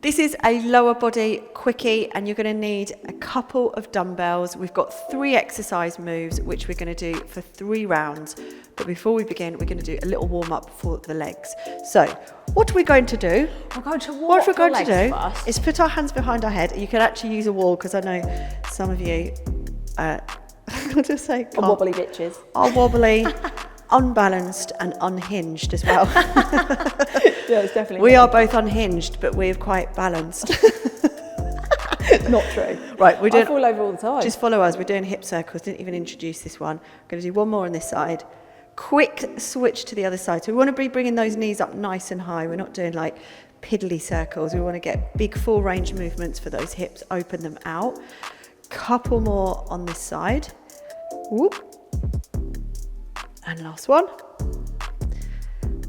This is a lower body quickie, and you're going to need a couple of dumbbells. We've got 3 exercise moves, which we're going to do for 3 rounds. But before we begin, we're going to do a little warm up for the legs. So what we're going to do, what we're going to do first is put our hands behind our head. You can actually use a wall, because I know some of you, what to say, are wobbly bitches. Are wobbly, unbalanced and unhinged as well. Yeah, it's definitely we are both unhinged, but we're quite balanced. Not true. Right, we're doing, I fall over all the time. Just follow us. We're doing hip circles. Didn't even introduce this one. I'm going to do one more on this side. Quick switch to the other side. So we want to be bringing those knees up nice and high. We're not doing like piddly circles. We want to get big full range movements for those hips. Open them out. Couple more on this side. Whoop. And last one.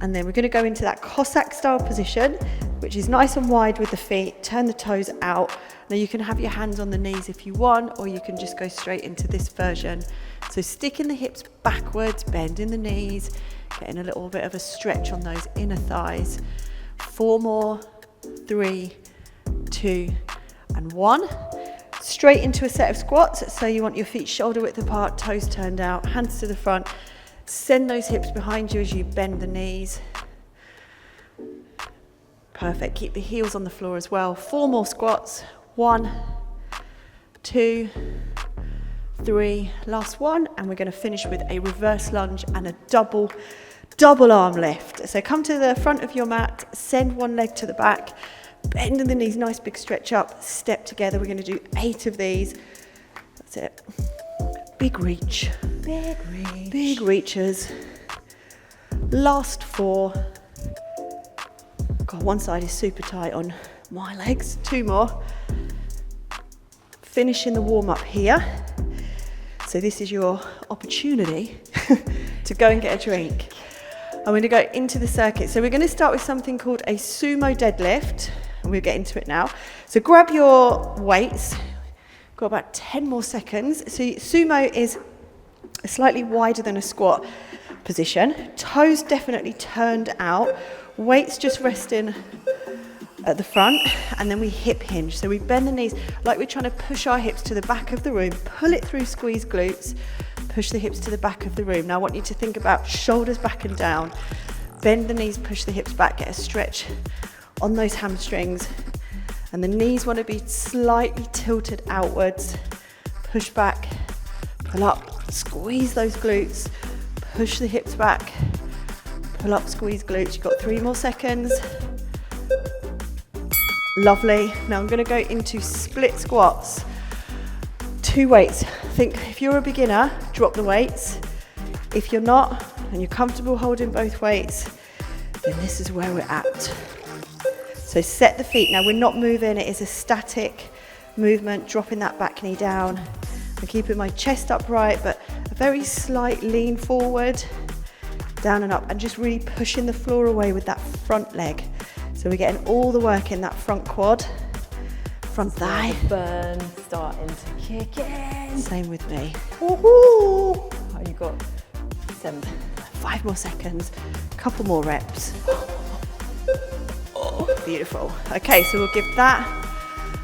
And then we're going to go into that Cossack style position, which is nice and wide with the feet. Turn the toes out. Now you can have your hands on the knees if you want, or you can just go straight into this version. So sticking the hips backwards, bending the knees, getting a little bit of a stretch on those inner thighs. 4 more, 3, 2, and 1. Straight into a set of squats. So you want your feet shoulder width apart, toes turned out, hands to the front. Send those hips behind you as you bend the knees. Perfect. Keep the heels on the floor as well. 4 more squats. 1, 2, 3. Last one. And we're going to finish with a reverse lunge and a double arm lift. So come to the front of your mat. Send one leg to the back. Bend the knees. Nice big stretch up. Step together. We're going to do 8 of these. That's it. Big reach. Big reach. Big reaches. Last 4. God, one side is super tight on my legs. 2 more. Finishing the warm up here. So this is your opportunity to go and get a drink. I'm going to go into the circuit. So we're going to start with something called a Sumo deadlift. And we'll get into it now. So grab your weights. Got about 10 more seconds. So Sumo is slightly wider than a squat position. Toes definitely turned out. Weights just resting at the front, and then we hip hinge. So we bend the knees like we're trying to push our hips to the back of the room. Pull it through, squeeze glutes. Push the hips to the back of the room. Now I want you to think about shoulders back and down. Bend the knees, push the hips back, get a stretch on those hamstrings. And the knees want to be slightly tilted outwards. Push back, pull up, squeeze those glutes, push the hips back, pull up, squeeze glutes. You've got 3 more seconds. Lovely. Now I'm going to go into split squats. 2 weights. Think if you're a beginner, drop the weights. If you're not, and you're comfortable holding both weights, then this is where we're at. So set the feet. Now we're not moving, it is a static movement, dropping that back knee down. I'm keeping my chest upright, but a very slight lean forward, down and up, and just really pushing the floor away with that front leg. So we're getting all the work in that front quad, front thigh. Burn starting to kick in. Same with me. Woohoo! Oh, you got 7. 5 more seconds, couple more reps. Beautiful. Okay, so we'll give that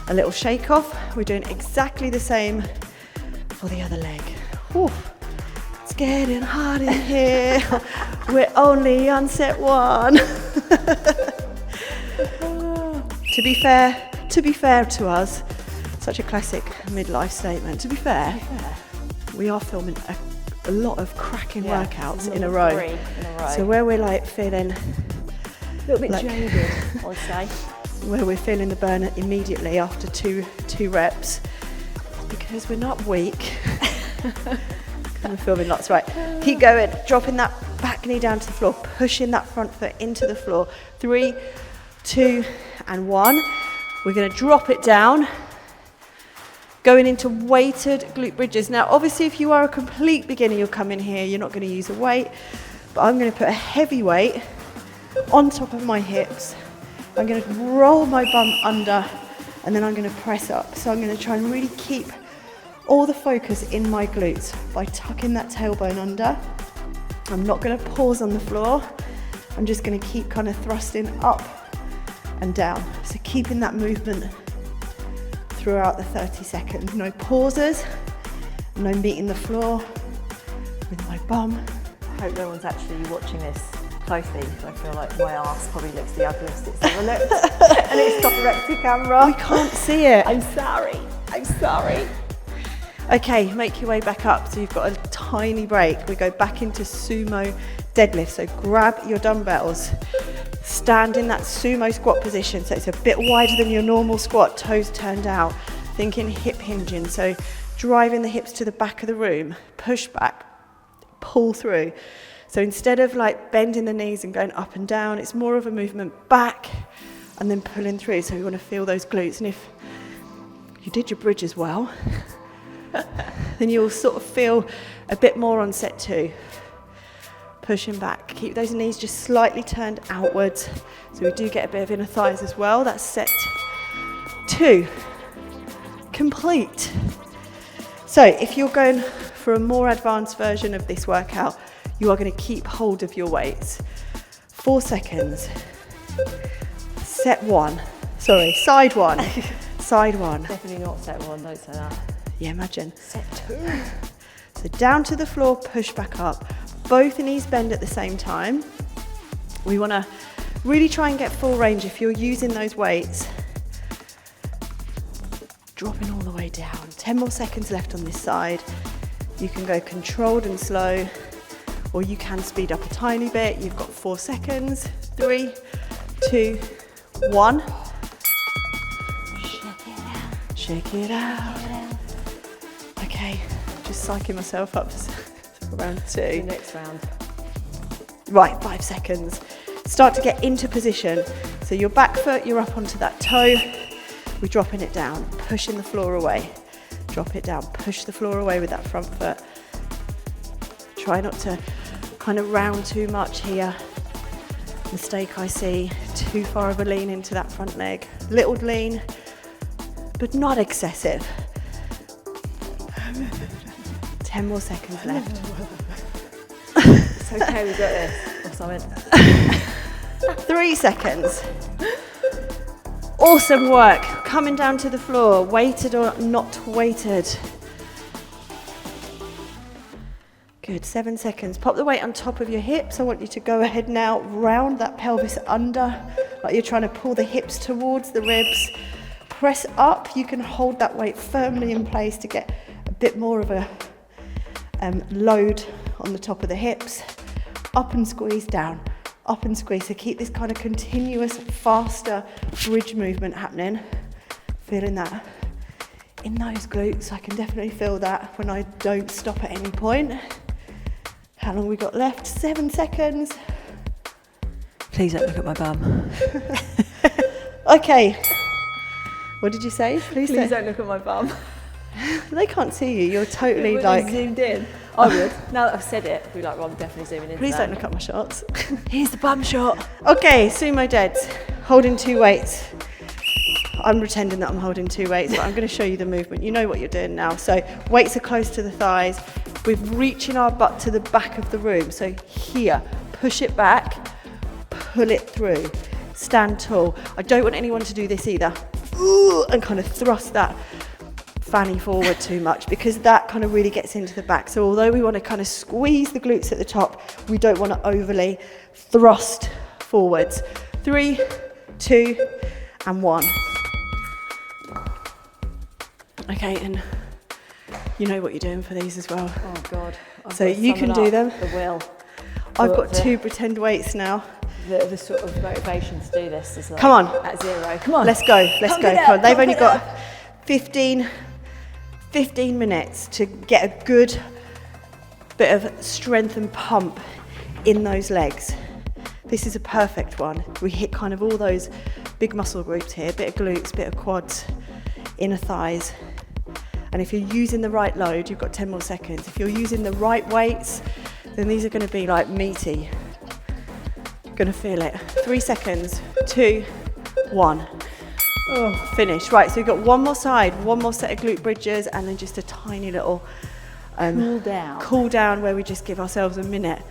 a little shake off. We're doing exactly the same for the other leg. Whew. It's getting hot in here. We're only on set 1. To be fair to us, such a classic midlife statement. To be fair, we are filming a lot of cracking workouts in a row. 3 in a row. So where we're like feeling a little bit jaded, I would say. Where we're feeling the burn immediately after two reps, because we're not weak. We're filming lots, right? Keep going, dropping that back knee down to the floor, pushing that front foot into the floor. 3, 2, and 1. We're going to drop it down, going into weighted glute bridges. Now, obviously, if you are a complete beginner, you'll come in here, you're not going to use a weight, but I'm going to put a heavy weight on top of my hips. I'm going to roll my bum under, and then I'm going to press up. So I'm going to try and really keep all the focus in my glutes by tucking that tailbone under. I'm not going to pause on the floor. I'm just going to keep kind of thrusting up and down. So keeping that movement throughout the 30 seconds. No pauses, no meeting the floor with my bum. I hope no one's actually watching this closely, because I feel like my ass probably looks the ugliest it's ever looked. And it's not direct to camera. We can't see it. I'm sorry. I'm sorry. Okay, make your way back up. So you've got a tiny break. We go back into sumo deadlift. So grab your dumbbells, stand in that sumo squat position. So it's a bit wider than your normal squat, toes turned out. Thinking hip hinging. So driving the hips to the back of the room, push back, pull through. So instead of like bending the knees and going up and down, it's more of a movement back and then pulling through. So you want to feel those glutes. And if you did your bridge as well, then you'll sort of feel a bit more on set 2. Pushing back. Keep those knees just slightly turned outwards. So we do get a bit of inner thighs as well. That's set 2. Complete. So if you're going for a more advanced version of this workout, you are going to keep hold of your weights. 4 seconds. Set 1. Sorry, side 1. Side 1. Definitely not set 1, don't say that. Yeah, imagine. Set 2. So down to the floor, push back up. Both knees bend at the same time. We want to really try and get full range. If you're using those weights, dropping all the way down. 10 more seconds left on this side. You can go controlled and slow, or you can speed up a tiny bit. You've got 4 seconds. 3, 2, 1. Shake it out. Okay, just psyching myself up for round 2. The next round. Right, 5 seconds. Start to get into position. So your back foot, you're up onto that toe. We're dropping it down, pushing the floor away. Drop it down, push the floor away with that front foot. Try not to kind of round too much here. Mistake I see, too far of a lean into that front leg. Little lean, but not excessive. 10 more seconds left. It's okay, we got this. Or something. 3 seconds. Awesome work. Coming down to the floor, weighted or not weighted. Good, 7 seconds. Pop the weight on top of your hips. I want you to go ahead now, round that pelvis under, like you're trying to pull the hips towards the ribs. Press up. You can hold that weight firmly in place to get a bit more of a load on the top of the hips. Up and squeeze down. Up and squeeze. So keep this kind of continuous, faster bridge movement happening. Feeling that in those glutes. I can definitely feel that when I don't stop at any point. How long we got left? 7 seconds. Please don't look at my bum. Okay. What did you say? Please don't look at my bum. They can't see you. You're totally like zoomed in. I would. Now that I've said it, I'd be like, well, I'm definitely zooming in. Please don't look at my shots. Here's the bum shot. Okay, sumo deads. Holding 2 weights. I'm pretending that I'm holding 2 weights, but I'm going to show you the movement. You know what you're doing now. So weights are close to the thighs. We're reaching our butt to the back of the room. So here, push it back, pull it through. Stand tall. I don't want anyone to do this either. Ooh, and kind of thrust that fanny forward too much, because that kind of really gets into the back. So although we want to kind of squeeze the glutes at the top, we don't want to overly thrust forwards. 3, 2, and 1. Okay, and you know what you're doing for these as well. Oh God. So you can do them. The will. I've got 2 pretend weights now. The sort of motivation to do this is like, come on, at 0. Come on. Let's go. Let's go. Come on. They've only got 15 minutes to get a good bit of strength and pump in those legs. This is a perfect one. We hit kind of all those big muscle groups here, bit of glutes, bit of quads, inner thighs. And if you're using the right load, you've got 10 more seconds. If you're using the right weights, then these are going to be like meaty. Going to feel it. 3 seconds. 2, 1. Oh, finish. Right, so we've got one more side, one more set of glute bridges, and then just a tiny little cool down. Cool down, where we just give ourselves a minute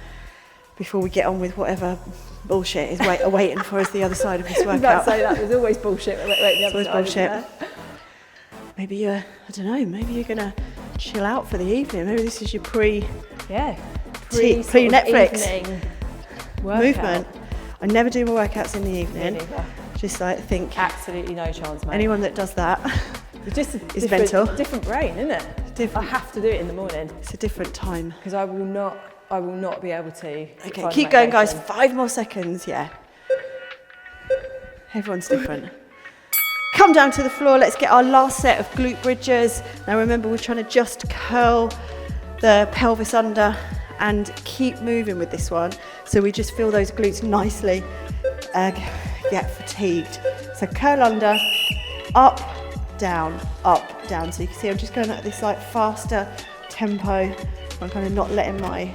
before we get on with whatever bullshit is waiting for us the other side of this I was workout. about to say that, there's always bullshit. It's always bullshit. Maybe you're, I don't know, maybe you're going to chill out for the evening. Maybe this is your pre-Netflix movement. I never do my workouts in the evening. Just like think. Absolutely no chance, mate. Anyone that does that it's just is mental. Different brain, isn't it? I have to do it in the morning. It's a different time. Because I will not be able to. Okay, keep going, guys. 5 more seconds, yeah. Everyone's different. Come down to the floor. Let's get our last set of glute bridges. Now remember, we're trying to just curl the pelvis under and keep moving with this one. So we just feel those glutes nicely get fatigued. So curl under, up, down, up, down. So you can see I'm just going at this like faster tempo. I'm kind of not letting my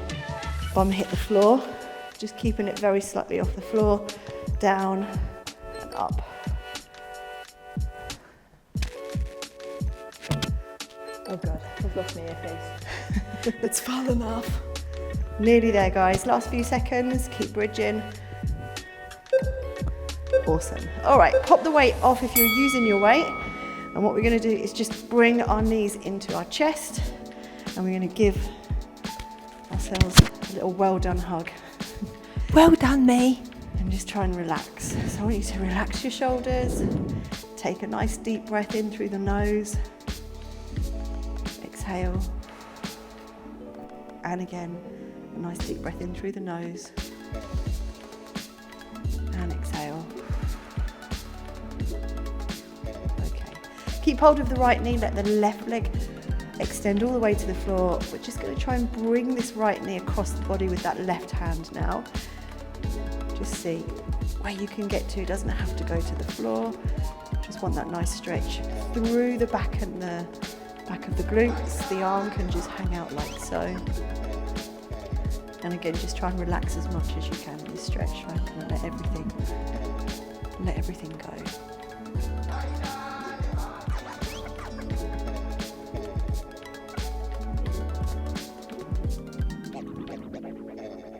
bum hit the floor. Just keeping it very slightly off the floor, down and up. Oh God, I've lost my earpiece. It's fallen off. Nearly there, guys. Last few seconds. Keep bridging. Awesome. All right, pop the weight off if you're using your weight. And what we're going to do is just bring our knees into our chest. And we're going to give ourselves a little well done hug. Well done, me. And just try and relax. So I want you to relax your shoulders. Take a nice deep breath in through the nose. Exhale. And again, a nice deep breath in through the nose. And exhale. Okay. Keep hold of the right knee, let the left leg extend all the way to the floor. We're just going to try and bring this right knee across the body with that left hand now. Just see where you can get to. It doesn't have to go to the floor. Just want that nice stretch through the back and the back of the glutes. The arm can just hang out like so. And again, just try and relax as much as you can in this stretch. Try and let everything go.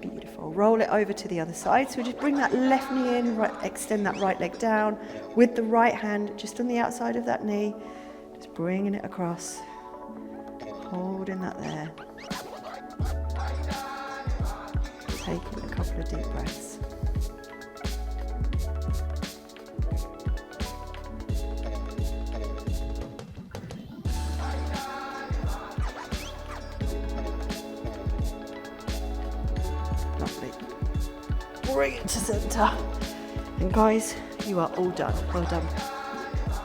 Beautiful. Roll it over to the other side. So just bring that left knee in, extend that right leg down with the right hand just on the outside of that knee. Just bringing it across, holding that there. Taking a couple of deep breaths. Lovely. Bring it to center. And guys, you are all done. Well done.